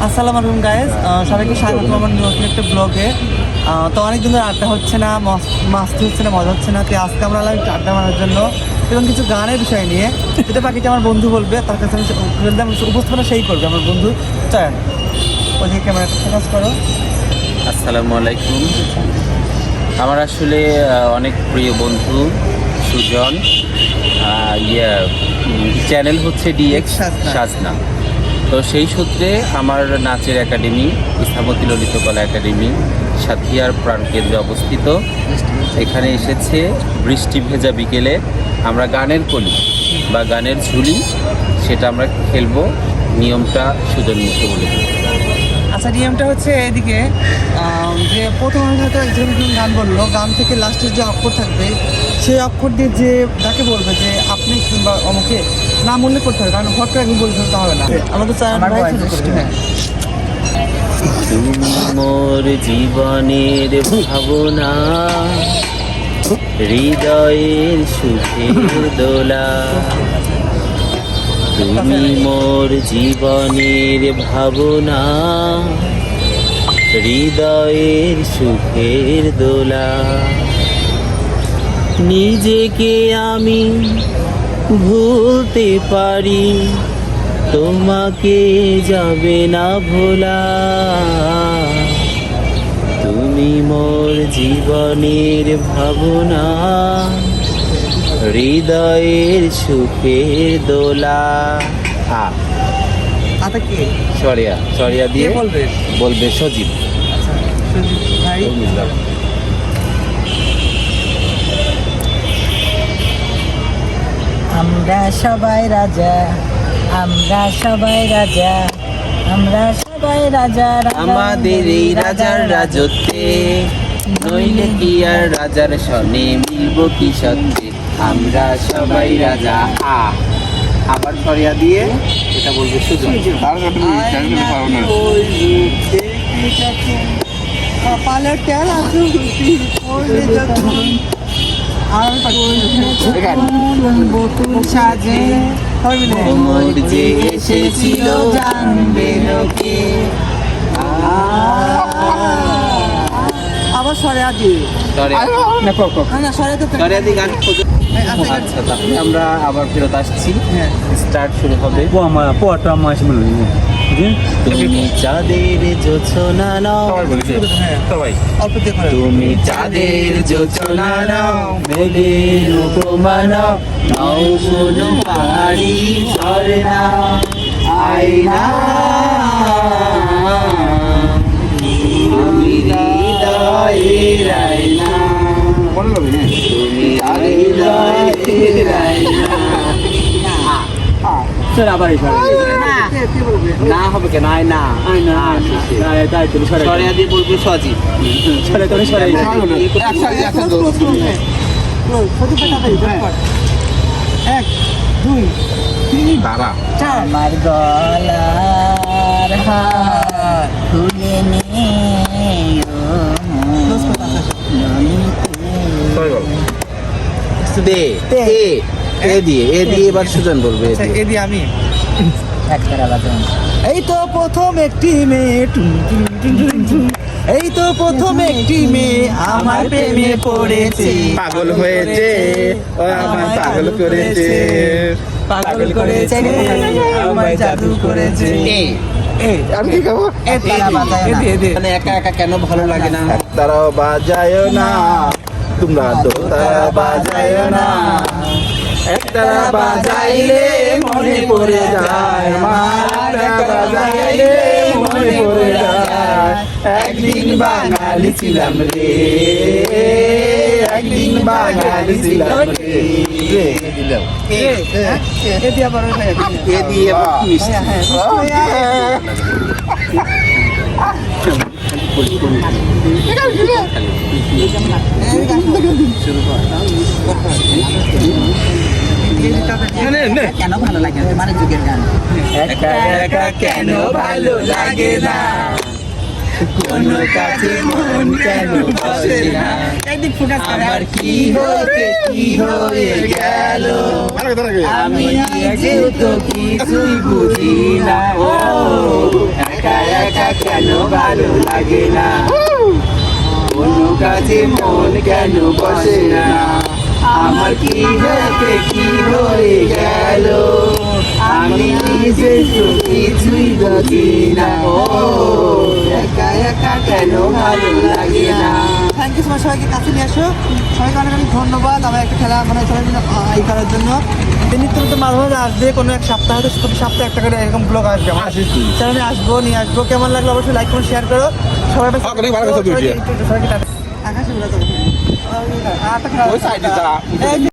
আসসালামু আলাইকুম গাইস, সবাইকে স্বাগত আমার নতুন একটা ব্লগে। তো অনেকদিন ধরে আড্ডা হচ্ছে না, মাস্তি হচ্ছে না, মজা হচ্ছে না। তো আজকে আমরা এলাম একটু আড্ডা মারার জন্য এবং কিছু গানের বিষয় নিয়ে, যেটা বাকিটা আমার বন্ধু বলবে, তার কাছে আমি উপস্থাপনা সেই করবে আমার বন্ধু চয়ন। ওদিকে ক্যামেরাটা ফোকাস করো। আসসালামু আলাইকুম। আমার আসলে অনেক প্রিয় বন্ধু সুজন, চ্যানেল হচ্ছে ডিএক্স সাজনা। তো সেই সূত্রে আমার নাচের একাডেমি ইসলামতি ললিতকলা একাডেমি সাথিয়ার প্রাণকেন্দ্রে অবস্থিত। এখানে এসেছে বৃষ্টি ভেজা বিকেলে আমরা গানের কলি বা গানের ঝুলি, সেটা আমরা খেলবো। নিয়মটা সুজন মুখে বলে দেবো। আচ্ছা, নিয়মটা হচ্ছে এদিকে যে প্রথম হয়তো একজন গান বললো, গান থেকে লাস্টের যে অক্ষর থাকবে সেই অক্ষর দিয়ে যে যাকে বলবে যে আপনি কিংবা আমাকে নাম উল্লেখ করতে হবে, কারণ হট করে একদিন বলে ফেলতে হবে না। আমাদের তুমি মোর জীবনের ভাবনা, হৃদয়ের সুখের দোলা। তুমি মোর জীবনের ভাবনা, হৃদয়ের সুখের দোলা। নিজেকে আমি ভুলতে পারি, তোমাকে যাবে না ভোলা। তুমি মোর জীবনের ভাবনা, হৃদয়ের সুখের দোলা। সরিয়া দিয়ে বলবে সজীব। ভাই আমরা সবাই রাজা, আমরা সবাই রাজা, আমরা সবাই রাজা। আমাদের এই রাজার রাজত্বে, নইলে কি আর রাজার সনে মিলব কি সত্যি। আমরা সবাই রাজা। আবার সরিয়া দিয়ে এটা বলবে সুজন। কপালে টেলা চুলতি পড়লে যখন সাজে মোর যে এসেছিল জানবে লোকে। আবার সরিয়া দিয়ে সরিয়া দিয়ে গান খোঁজো। আচ্ছা, তাহলে আমরা আবার ফেরত আসছি। স্টার্ট শুরু হবে। তুমি চাঁদের জোছনা নাও, তুমি চাঁদের জোছনা নাও, মেঘের উপমা নাও, নাও কোনো পাহাড়ি ঝরনা আয়না। তুমি হৃদয়ের আয়না, তুমি হৃদয়ের আয়না। আবার না হবে কেন? না সরিয়া দিয়ে বলবো সজীব। এক দুই তারা আমার গলার হার খুলে নিও দে এ দিয়ে এবার সুজন বলবে। এ দিয়ে আমি একতারা বাজান। এই তো প্রথম একটি মেয়ে এই তো প্রথম একটি মেয়ে আমার প্রেমে পড়েছে, পাগল হয়েছে, ও আমায় পাগল করেছে, পাগল করেছে, আমায় জাদু করেছে। আমি কি খাবো? একতারা বাজায় না। মানে একা একা কেন ভালো লাগে না? তারাও বাজায় না, তোমরা তো তারা বাজায় না। একতারা বাজাইলে মনে পড়ে যায়, মারা বাজাইলে মনে পড়ে যায়। একদিন বাঙালি ছিলাম রে, একদিন বাঙালি ছিলাম রে। এ দিয়ে আবার এ দিয়ে মিষ্টি। কেন ভালো লাগে না? মানে যুগের গান। একা একা কেন ভালো লাগে না, কোনো কাছে মন কেন বসে না। একদিক ফোকাস করে। আমার কি হতে কি হয়ে গেল, আমি নিজেও তো কিছুই বুঝি না। ও একা একা কেন ভালো লাগে না, কোনো কাজে মন কেন বসে না, আমার কি হতে কি হয়ে গেল, আমি নিজে তো কিছুই বুঝি না, ও একা একা কেন ভালো লাগে না। থ্যাংক ইউ সো মাচ, সবাইকে কাছে নিয়ে আসো। সবাইকে অনেক অনেক ধন্যবাদ আমার একটা খেলা মানে সবাই মিলে এই করার জন্য। নিত্য নতুন মাঝে মাঝে আসবে, কোনো এক সপ্তাহে তো প্রতি সপ্তাহে একটা করে এরকম ব্লগ আসবে আমার চ্যানেলে আসবো, নিয়ে আসবো। কেমন লাগলো অবশ্যই লাইক করো, শেয়ার করো। সবাই সবাইকে টাটা। আকাশে উড়া তো।